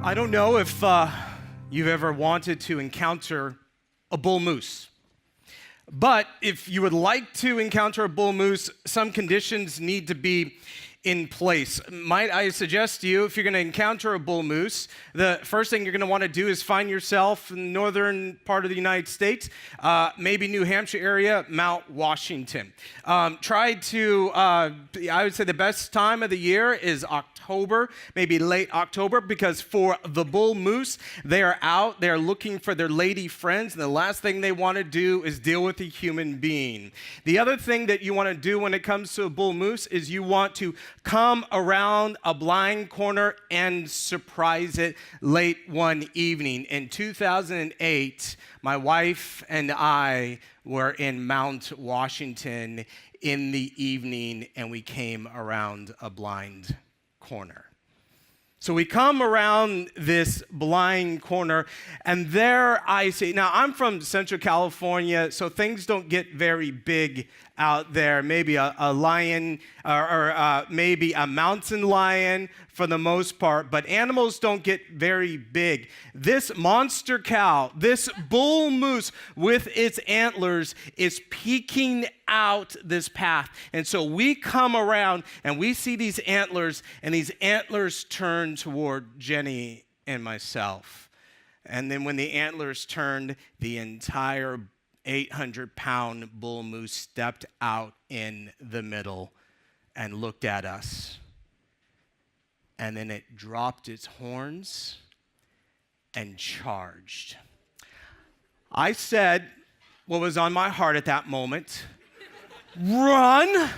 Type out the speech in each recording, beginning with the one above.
I don't know if you've ever wanted to encounter a bull moose, but if you would like to encounter a bull moose, some conditions need to be in place. Might I suggest to you, if you're going to encounter a bull moose, the first thing you're going to want to do is find yourself in the northern part of the United States, maybe New Hampshire area, Mount Washington. I would say the best time of the year is October, maybe late October, because for the bull moose, they are out, they're looking for their lady friends, and the last thing they want to do is deal with a human being. The other thing that you want to do when it comes to a bull moose is you want to come around a blind corner and surprise it late one evening. In 2008, my wife and I were in Mount Washington in the evening, and we came around a blind corner. So we come around this blind corner, and there I see, now I'm from Central California, so things don't get very big out there. Maybe a lion or maybe a mountain lion for the most part, but animals don't get very big. This monster cow, this bull moose with its antlers is peeking out this path. And so we come around and we see these antlers, and these antlers turn toward Jenny and myself. And then when the antlers turned, the entire 800-pound bull moose stepped out in the middle and looked at us. And then it dropped its horns and charged. I said what was on my heart at that moment: run!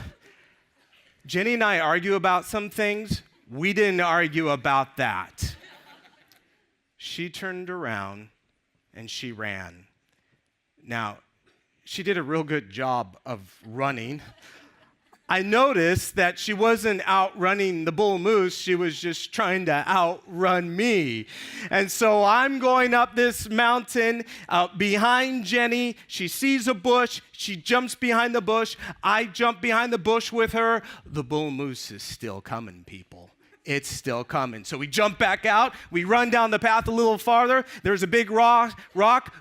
Jenny and I argue about some things. We didn't argue about that. She turned around and she ran. Now, she did a real good job of running. I noticed that she wasn't outrunning the bull moose, she was just trying to outrun me. And so I'm going up this mountain behind Jenny. She sees a bush, she jumps behind the bush, I jump behind the bush with her. The bull moose is still coming, people. It's still coming. So we jump back out. We run down the path a little farther. There's a big rock.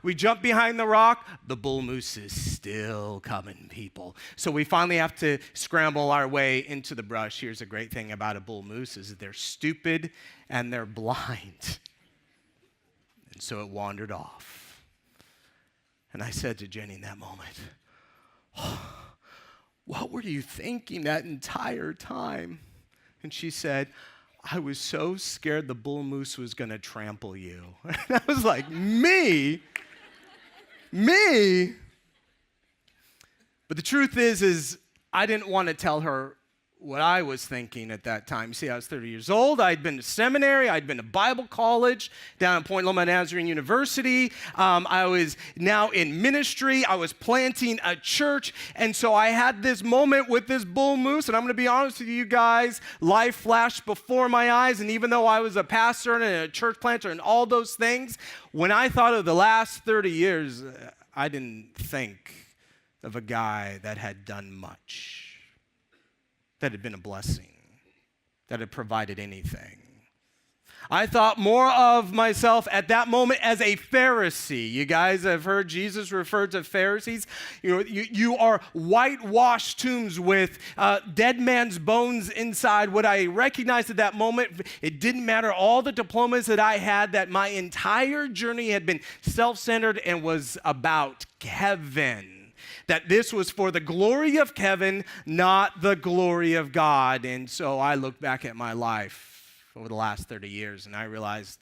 We jump behind the rock. The bull moose is still coming, people. So we finally have to scramble our way into the brush. Here's a great thing about a bull moose is that they're stupid and they're blind. And so it wandered off. And I said to Jenny in that moment, "Oh, what were you thinking that entire time?" And she said, "I was so scared the bull moose was going to trample you." And I was like, me? But the truth is I didn't want to tell her what I was thinking at that time. See, I was 30 years old. I'd been to seminary. I'd been to Bible college down at Point Loma Nazarene University. I was now in ministry. I was planting a church. And so I had this moment with this bull moose. And I'm going to be honest with you guys, life flashed before my eyes. And even though I was a pastor and a church planter and all those things, when I thought of the last 30 years, I didn't think of a guy that had done much, that had been a blessing, that had provided anything. I thought more of myself at that moment as a Pharisee. You guys have heard Jesus refer to Pharisees. You are whitewashed tombs with dead man's bones inside. What I recognized at that moment, it didn't matter all the diplomas that I had, that my entire journey had been self-centered and was about Kevin. That this was for the glory of Kevin, not the glory of God. And so I looked back at my life over the last 30 years, and I realized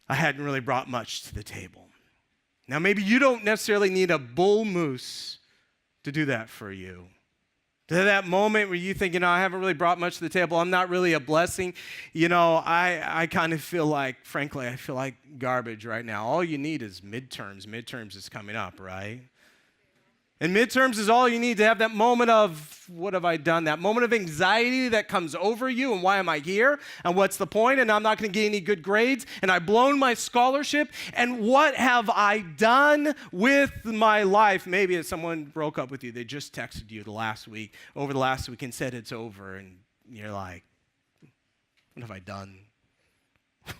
I hadn't really brought much to the table. Now, maybe you don't necessarily need a bull moose to do that for you. To that moment where you think, I haven't really brought much to the table, I'm not really a blessing. I kind of feel like, frankly, I feel like garbage right now. All you need is midterms. Midterms is coming up, right? And midterms is all you need to have that moment of, what have I done? That moment of anxiety that comes over you, and why am I here? And what's the point? And I'm not going to get any good grades. And I've blown my scholarship. And what have I done with my life? Maybe if someone broke up with you, they just texted you over the last week and said it's over. And you're like, what have I done?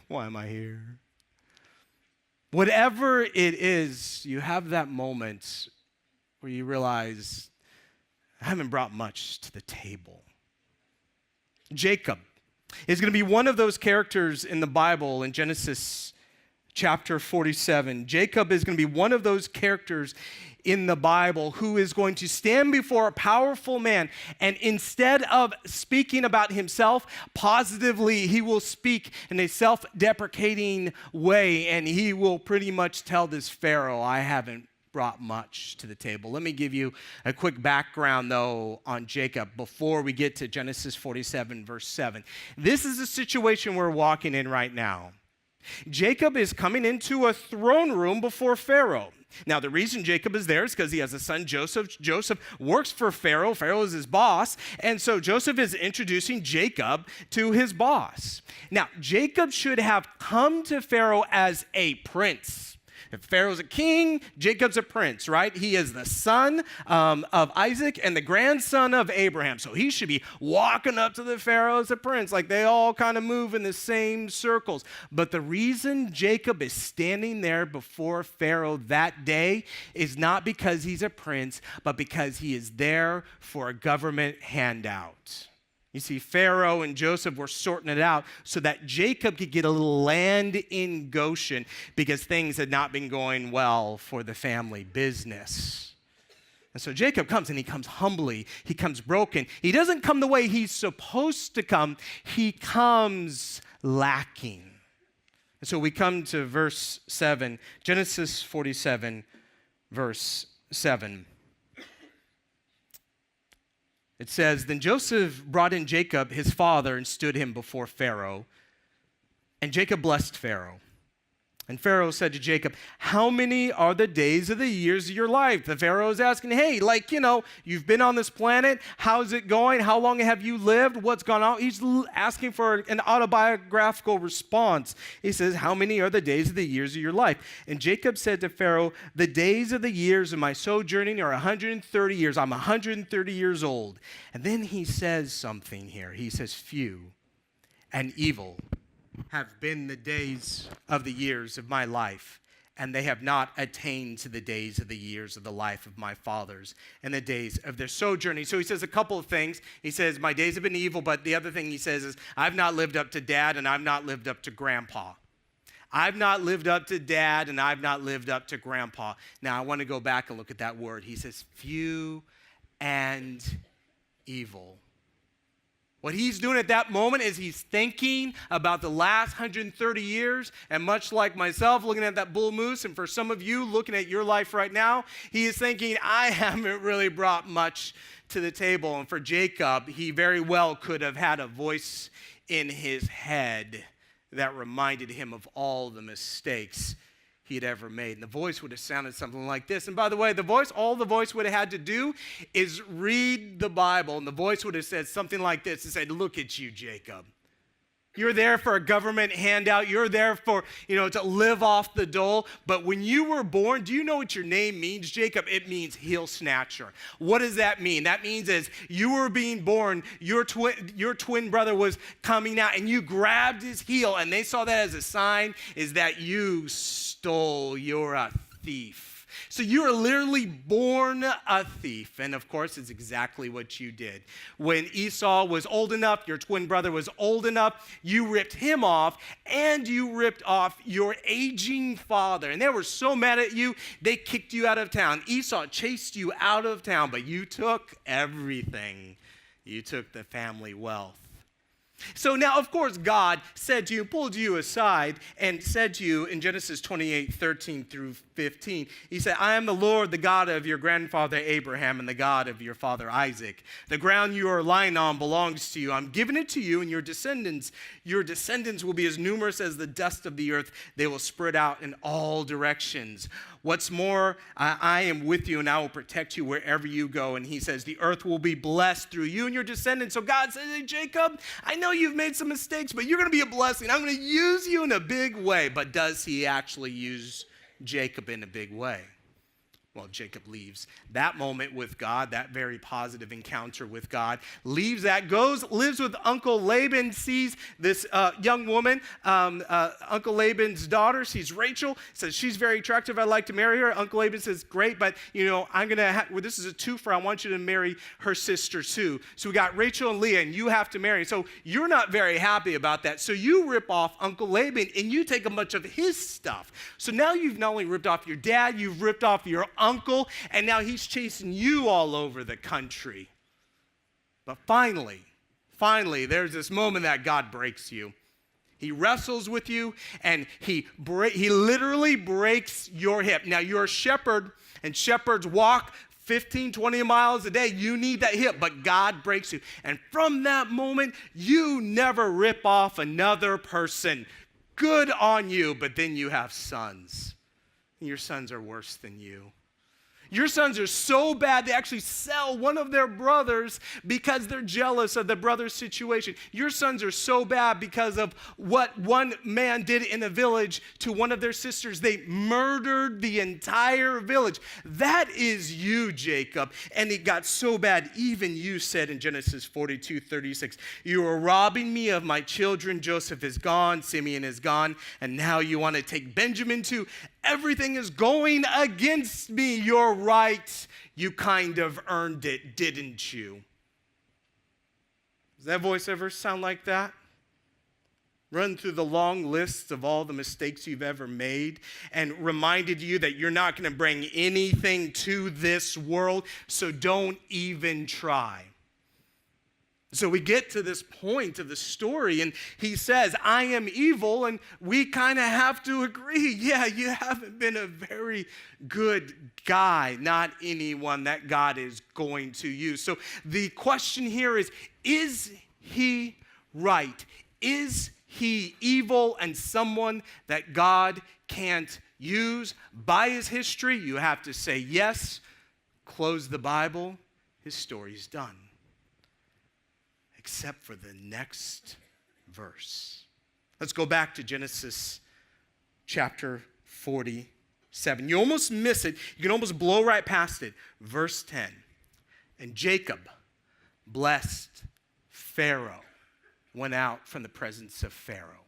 Why am I here? Whatever it is, you have that moment where you realize, I haven't brought much to the table. Jacob is going to be one of those characters in the Bible in Genesis chapter 47. Jacob is going to be one of those characters in the Bible who is going to stand before a powerful man, and instead of speaking about himself positively, he will speak in a self-deprecating way, and he will pretty much tell this Pharaoh, I haven't brought much to the table. Let me give you a quick background, though, on Jacob before we get to Genesis 47, verse 7. This is the situation we're walking in right now. Jacob is coming into a throne room before Pharaoh. Now, the reason Jacob is there is because he has a son, Joseph. Joseph works for Pharaoh. Pharaoh is his boss. And so Joseph is introducing Jacob to his boss. Now, Jacob should have come to Pharaoh as a prince. If Pharaoh's a king, Jacob's a prince, right? He is the son of Isaac and the grandson of Abraham. So he should be walking up to the Pharaoh as a prince. Like they all kind of move in the same circles. But the reason Jacob is standing there before Pharaoh that day is not because he's a prince, but because he is there for a government handout. You see, Pharaoh and Joseph were sorting it out so that Jacob could get a little land in Goshen because things had not been going well for the family business. And so Jacob comes, and he comes humbly. He comes broken. He doesn't come the way he's supposed to come. He comes lacking. And so we come to verse 7, Genesis 47, verse 7. It says, Then Joseph brought in Jacob, his father, and stood him before Pharaoh. And Jacob blessed Pharaoh. And Pharaoh said to Jacob, How many are the days of the years of your life? The Pharaoh is asking, hey, you've been on this planet. How's it going? How long have you lived? What's gone on? He's asking for an autobiographical response. He says, How many are the days of the years of your life? And Jacob said to Pharaoh, The days of the years of my sojourning are 130 years. I'm 130 years old. And then he says something here. He says, Few and evil have been the days of the years of my life, and they have not attained to the days of the years of the life of my fathers and the days of their sojourning. So he says a couple of things. He says, my days have been evil, but the other thing he says is, I've not lived up to dad, and I've not lived up to grandpa. I've not lived up to dad, and I've not lived up to grandpa. Now, I want to go back and look at that word. He says, few and evil. What he's doing at that moment is he's thinking about the last 130 years, and much like myself looking at that bull moose, and for some of you looking at your life right now, he is thinking, I haven't really brought much to the table. And for Jacob, he very well could have had a voice in his head that reminded him of all the mistakes he'd ever made. And the voice would have sounded something like this. And by the way, all the voice would have had to do is read the Bible. And the voice would have said something like this. It said, look at you, Jacob. You're there for a government handout. You're there for, to live off the dole. But when you were born, do you know what your name means, Jacob? It means heel snatcher. What does that mean? That means as you were being born, your twin brother was coming out, and you grabbed his heel, and they saw that as a sign is that you stole. You're a thief. So you are literally born a thief. And of course, it's exactly what you did. When Esau was old enough, your twin brother was old enough, you ripped him off, and you ripped off your aging father. And they were so mad at you, they kicked you out of town. Esau chased you out of town, but you took everything. You took the family wealth. So now, of course, God said to you, pulled you aside and said to you in Genesis 28, 13 through 15, he said, I am the Lord, the God of your grandfather Abraham and the God of your father Isaac. The ground you are lying on belongs to you. I'm giving it to you and your descendants. Your descendants will be as numerous as the dust of the earth. They will spread out in all directions. What's more, I am with you and I will protect you wherever you go. And he says, the earth will be blessed through you and your descendants. So God says, hey, Jacob, I know you've made some mistakes, but you're going to be a blessing. I'm going to use you in a big way. But does he actually use Jacob in a big way? Well, Jacob leaves that moment with God, that very positive encounter with God, leaves that, lives with Uncle Laban, sees this young woman, Uncle Laban's daughter, sees Rachel, says, she's very attractive, I'd like to marry her. Uncle Laban says, great, but, I'm going to this is a twofer, I want you to marry her sister too. So we got Rachel and Leah, and you have to marry. So you're not very happy about that. So you rip off Uncle Laban, and you take a bunch of his stuff. So now you've not only ripped off your dad, you've ripped off your uncle, and now he's chasing you all over the country. But finally, there's this moment that God breaks you. He wrestles with you, and he literally breaks your hip. Now, you're a shepherd, and shepherds walk 15, 20 miles a day. You need that hip, but God breaks you. And from that moment, you never rip off another person. Good on you, but then you have sons. And your sons are worse than you. Your sons are so bad, they actually sell one of their brothers because they're jealous of the brother's situation. Your sons are so bad because of what one man did in a village to one of their sisters. They murdered the entire village. That is you, Jacob. And it got so bad, even you said in Genesis 42:36, you are robbing me of my children. Joseph is gone, Simeon is gone, and now you want to take Benjamin too. Everything is going against me. You're right. You kind of earned it, didn't you? Does that voice ever sound like that? Run through the long list of all the mistakes you've ever made and reminded you that you're not going to bring anything to this world, so don't even try. So we get to this point of the story, and he says, I am evil, and we kind of have to agree, yeah, you haven't been a very good guy, not anyone that God is going to use. So the question here is he right? Is he evil and someone that God can't use? By his history, you have to say yes, close the Bible, his story's done. Except for the next verse. Let's go back to Genesis chapter 47. You almost miss it. You can almost blow right past it. Verse 10. And Jacob blessed Pharaoh, went out from the presence of Pharaoh.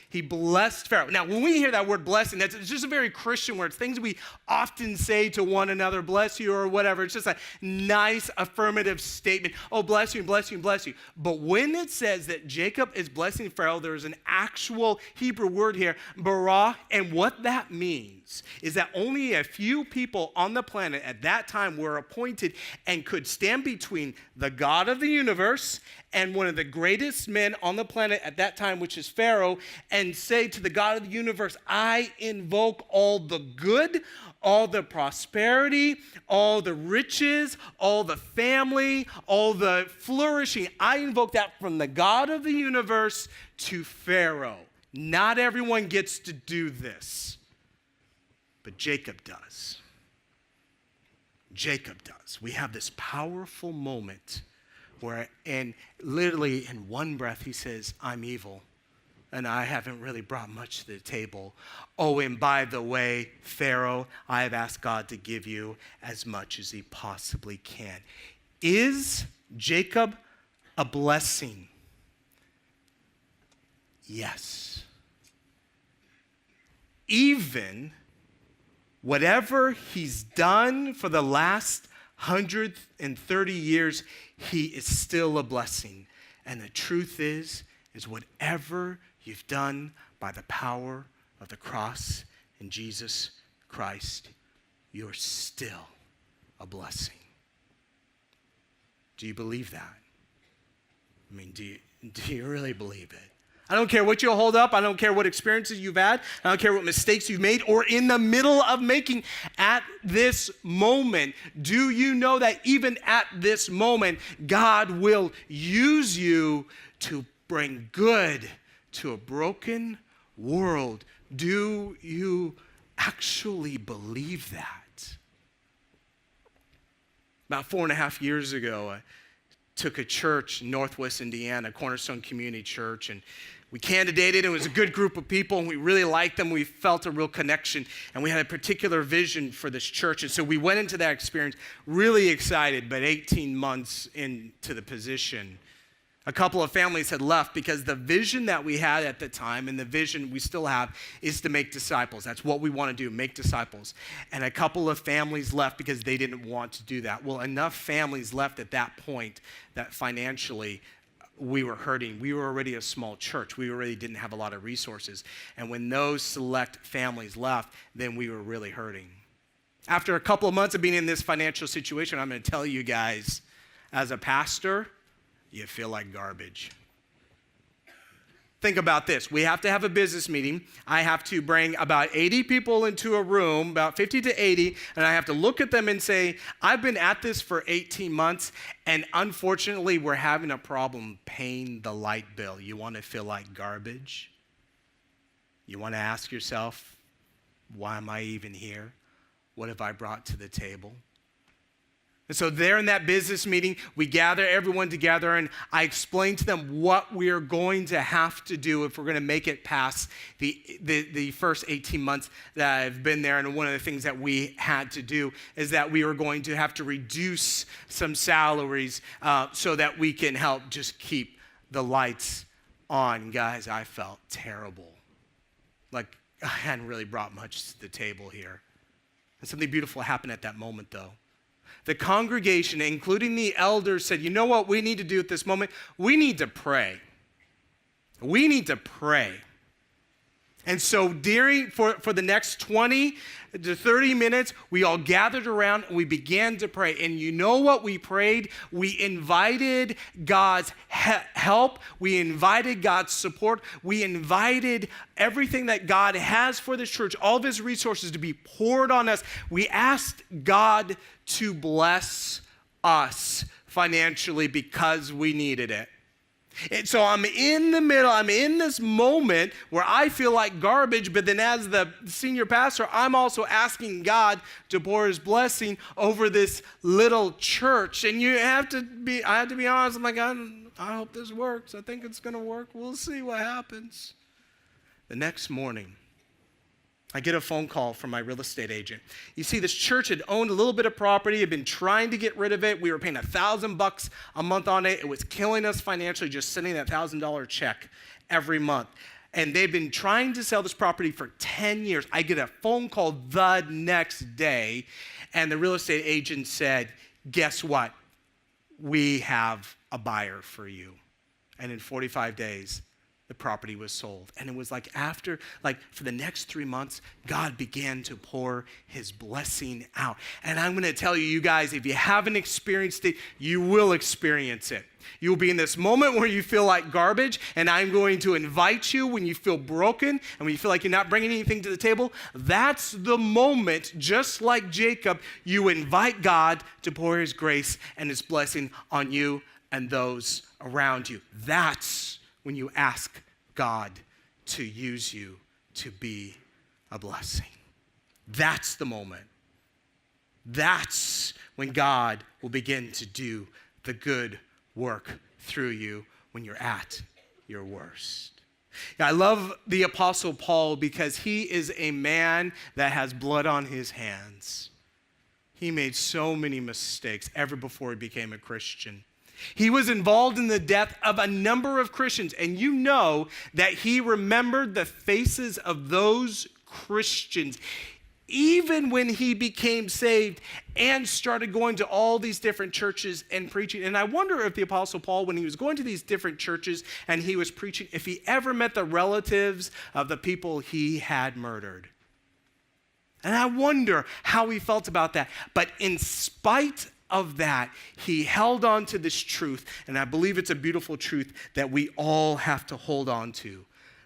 He blessed Pharaoh. Now, when we hear that word blessing, it's just a very Christian word. It's things we often say to one another, bless you or whatever. It's just a nice affirmative statement. Oh, bless you, bless you, bless you. But when it says that Jacob is blessing Pharaoh, there's an actual Hebrew word here, barah, and what that means is that only a few people on the planet at that time were appointed and could stand between the God of the universe and one of the greatest men on the planet at that time, which is Pharaoh, and say to the God of the universe, I invoke all the good, all the prosperity, all the riches, all the family, all the flourishing. I invoke that from the God of the universe to Pharaoh. Not everyone gets to do this, but Jacob does. Jacob does. We have this powerful moment where, and literally in one breath, he says, I'm evil, and I haven't really brought much to the table. Oh, and by the way, Pharaoh, I have asked God to give you as much as he possibly can. Is Jacob a blessing? Yes. Even whatever he's done for the last 130 years, he is still a blessing. And the truth is whatever you've done by the power of the cross in Jesus Christ, you're still a blessing. Do you believe that? I mean, do you really believe it? I don't care what you hold up. I don't care what experiences you've had. I don't care what mistakes you've made or in the middle of making. At this moment, do you know that even at this moment, God will use you to bring good to a broken world? Do you actually believe that? About 4.5 years ago, I took a church in Northwest Indiana, Cornerstone Community Church, and We candidated, and it was a good group of people, and we really liked them. We felt a real connection, and we had a particular vision for this church. And so we went into that experience really excited, but 18 months into the position, a couple of families had left because the vision that we had at the time, and the vision we still have, is to make disciples. That's what we want to do, make disciples. And a couple of families left because they didn't want to do that. Well, enough families left at that point that financially we were hurting. We were already a small church. We already didn't have a lot of resources. And when those select families left, then we were really hurting. After a couple of months of being in this financial situation, I'm going to tell you guys, as a pastor, you feel like garbage. Think about this. We have to have a business meeting. I have to bring about 80 people into a room, about 50 to 80, and I have to look at them and say, I've been at this for 18 months, and unfortunately, we're having a problem paying the light bill. You want to feel like garbage? You want to ask yourself, why am I even here? What have I brought to the table? And so there in that business meeting, we gather everyone together, and I explain to them what we are going to have to do if we're going to make it past the first 18 months that I've been there. And one of the things that we had to do is that we were going to have to reduce some salaries so that we can help just keep the lights on. Guys, I felt terrible. Like I hadn't really brought much to the table here. And something beautiful happened at that moment, though. The congregation, including the elders, said, you know what we need to do at this moment? We need to pray. We need to pray. And so for the next 20 to 30 minutes, we all gathered around and we began to pray. And you know what we prayed? We invited God's help. We invited God's support. We invited everything that God has for this church, all of his resources to be poured on us. We asked God to bless us financially because we needed it. And so I'm in the middle, I'm in this moment where I feel like garbage, but then as the senior pastor, I'm also asking God to pour his blessing over this little church. And I have to be honest, I'm like, I hope this works. I think it's going to work. We'll see what happens. The next morning, I get a phone call from my real estate agent. You see, this church had owned a little bit of property, had been trying to get rid of it. We were paying $1,000 a month on it. It was killing us financially, just sending that $1,000 check every month. And they'd been trying to sell this property for 10 years. I get a phone call the next day, and the real estate agent said, guess what? We have a buyer for you. And in 45 days, the property was sold. And it was for the next 3 months, God began to pour his blessing out. And I'm going to tell you, you guys, if you haven't experienced it, you will experience it. You'll be in this moment where you feel like garbage, and I'm going to invite you when you feel broken and when you feel like you're not bringing anything to the table. That's the moment, just like Jacob, you invite God to pour his grace and his blessing on you and those around you. That's when you ask God to use you to be a blessing. That's the moment. That's when God will begin to do the good work through you when you're at your worst. Now, I love the Apostle Paul because he is a man that has blood on his hands. He made so many mistakes ever before he became a Christian. He was involved in the death of a number of Christians, and you know that he remembered the faces of those Christians even when he became saved and started going to all these different churches and preaching. And I wonder if the Apostle Paul, when he was going to these different churches and he was preaching, if he ever met the relatives of the people he had murdered. And I wonder how he felt about that. But in spite of that, he held on to this truth, and I believe it's a beautiful truth that we all have to hold on to.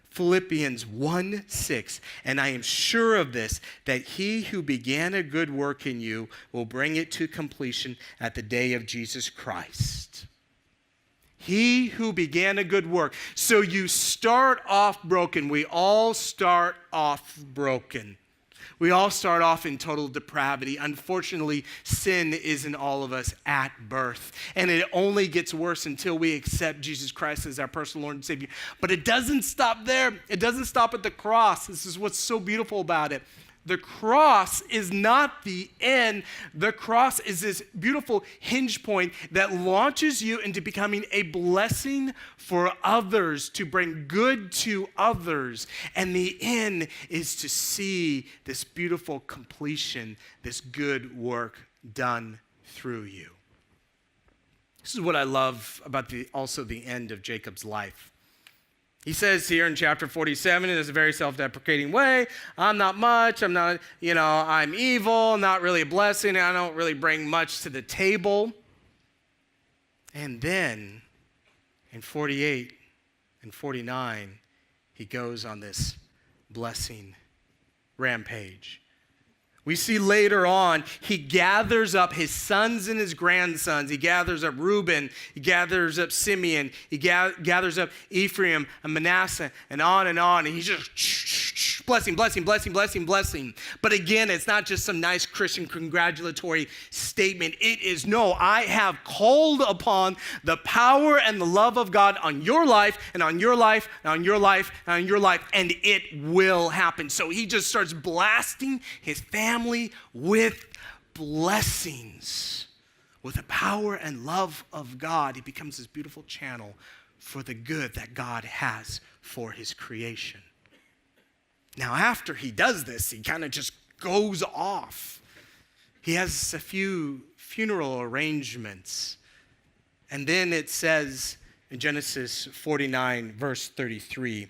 Philippians 1:6, and I am sure of this, that he who began a good work in you will bring it to completion at the day of Jesus Christ. He who began a good work. So you start off broken. We all start off broken. We all start off in total depravity. Unfortunately, sin is in all of us at birth. And it only gets worse until we accept Jesus Christ as our personal Lord and Savior. But it doesn't stop there. It doesn't stop at the cross. This is what's so beautiful about it. The cross is not the end. The cross is this beautiful hinge point that launches you into becoming a blessing for others, to bring good to others. And the end is to see this beautiful completion, this good work done through you. This is what I love about also the end of Jacob's life. He says here in chapter 47, in a very self-deprecating way, I'm not much, I'm evil, not really a blessing, I don't really bring much to the table. And then in 48 and 49, he goes on this blessing rampage. We see later on, he gathers up his sons and his grandsons. He gathers up Reuben. He gathers up Simeon. He gathers up Ephraim and Manasseh and on. And he's just blessing, blessing, blessing, blessing, blessing. But again, it's not just some nice Christian congratulatory statement. It is, no, I have called upon the power and the love of God on your life and on your life and on your life and on your life. And it will happen. So he just starts blasting his family with blessings, with the power and love of God. He becomes this beautiful channel for the good that God has for his creation. Now, after he does this, he kind of just goes off. He has a few funeral arrangements. And then it says in Genesis 49, verse 33,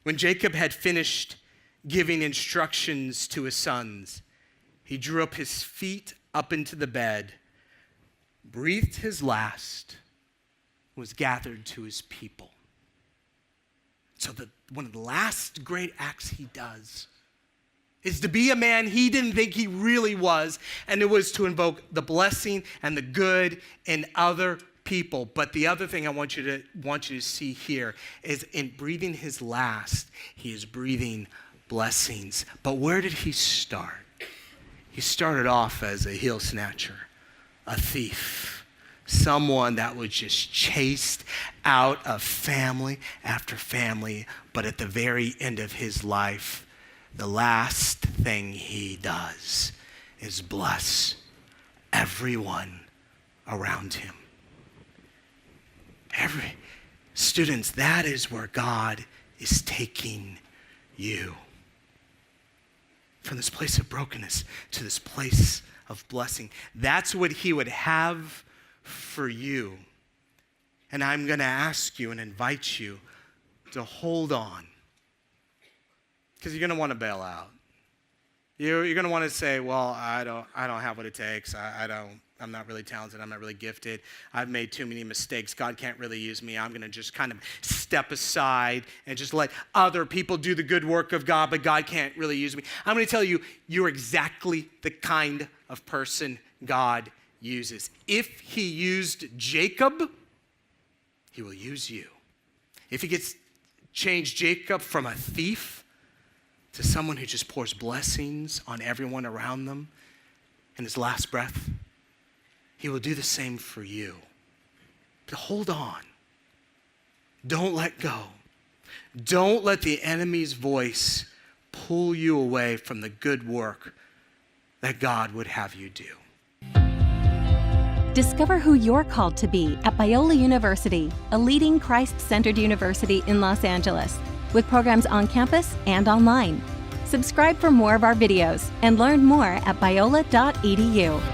when Jacob had finished giving instructions to his sons, he drew up his feet up into the bed, breathed his last, was gathered to his people. So one of the last great acts he does is to be a man he didn't think he really was, and it was to invoke the blessing and the good in other people. But the other thing I want you to see here is in breathing his last, he is breathing blessings. But where did he start? He started off as a heel snatcher, a thief, someone that was just chased out of family after family. But at the very end of his life, the last thing he does is bless everyone around him. Students, that is where God is taking you. From this place of brokenness to this place of blessing. That's what he would have for you. And I'm going to ask you and invite you to hold on. Because you're going to want to bail out. You're going to want to say, well, I don't have what it takes. I'm not really talented. I'm not really gifted. I've made too many mistakes. God can't really use me. I'm going to just kind of step aside and just let other people do the good work of God, but God can't really use me. I'm going to tell you, you're exactly the kind of person God uses. If he used Jacob, he will use you. If he gets changed Jacob from a thief to someone who just pours blessings on everyone around them in his last breath, he will do the same for you. But hold on. Don't let go. Don't let the enemy's voice pull you away from the good work that God would have you do. Discover who you're called to be at Biola University, a leading Christ-centered university in Los Angeles, with programs on campus and online. Subscribe for more of our videos and learn more at biola.edu.